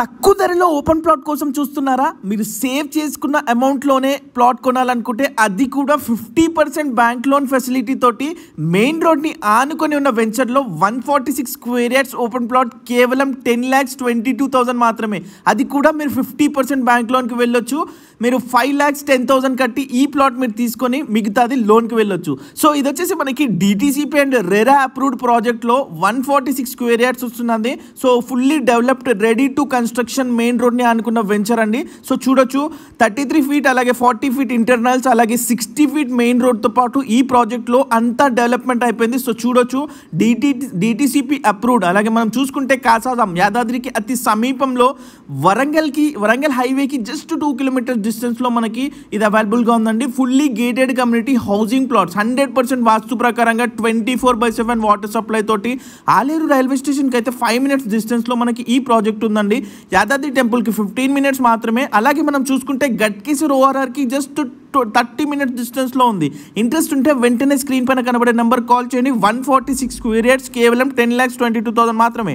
తక్కువ ధరలో open plot కోసం చూస్తున్నారా? మీరు సేవ్ చేసుకున్న అమౌంట్లోనే ప్లాట్ కొనాలనుకుంటే అది కూడా 50% బ్యాంక్ లోన్ ఫెసిలిటీ తోటి మెయిన్ రోడ్ని ఆనుకొని ఉన్న వెంచర్లో 146 స్క్వేర్ యార్డ్స్ ఓపెన్ ప్లాట్ కేవలం 10,22,000 మాత్రమే. అది కూడా మీరు 50% బ్యాంక్ లోన్కి వెళ్ళొచ్చు. మీరు 5,10,000 కట్టి ఈ ప్లాట్ మీరు తీసుకొని మిగతాది లోన్కి వెళ్ళొచ్చు. సో ఇది వచ్చేసి మనకి డిటిసిపి అండ్ రెరా అప్రూవ్డ్ ప్రాజెక్ట్లో 146 స్క్వేర్ యార్డ్స్ వస్తున్నది. So fully developed ready to construction main రోడ్ని అనుకున్న వెంచర్ అండి. సో చూడొచ్చు 33 ఫీట్ అలాగే 40 ఫీట్ ఇంటర్నల్స్ అలాగే 60 ఫీట్ మెయిన్ రోడ్తో పాటు ఈ ప్రాజెక్ట్లో అంతా డెవలప్మెంట్ అయిపోయింది. సో చూడొచ్చు డిటిసిపి అప్రూవ్డ్. అలాగే మనం చూసుకుంటే కాసాదాం యాదాద్రికి అతి సమీపంలో వరంగల్ హైవేకి జస్ట్ 2 కిలోమీటర్స్ డిస్టెన్స్లో మనకి ఇది అవైలబుల్గా ఉందండి. Fully gated community housing plots 100% వాస్తు ప్రకారంగా 24/7 వాటర్ సప్లై తోటి ఆలేరు రైల్వే స్టేషన్కి అయితే 5 మినిట్స్ డిస్టెన్స్లో మనకి ఈ ప్రాజెక్ట్ ఉందండి. యాదాద్రి టెంపుల్కి 15 మినిట్స్ మాత్రమే. అలాగే మనం చూసుకుంటే గట్కేసర్ ఓఆర్ఆర్కి జస్ట్ 30 మినిట్స్ డిస్టెన్స్లో ఉంది. ఇంట్రెస్ట్ ఉంటే వెంటనే స్క్రీన్ పైన కనబడే నెంబర్ కాల్ చేయండి. 146 స్క్వేర్ యార్డ్స్ కేవలం 10,22,000 మాత్రమే.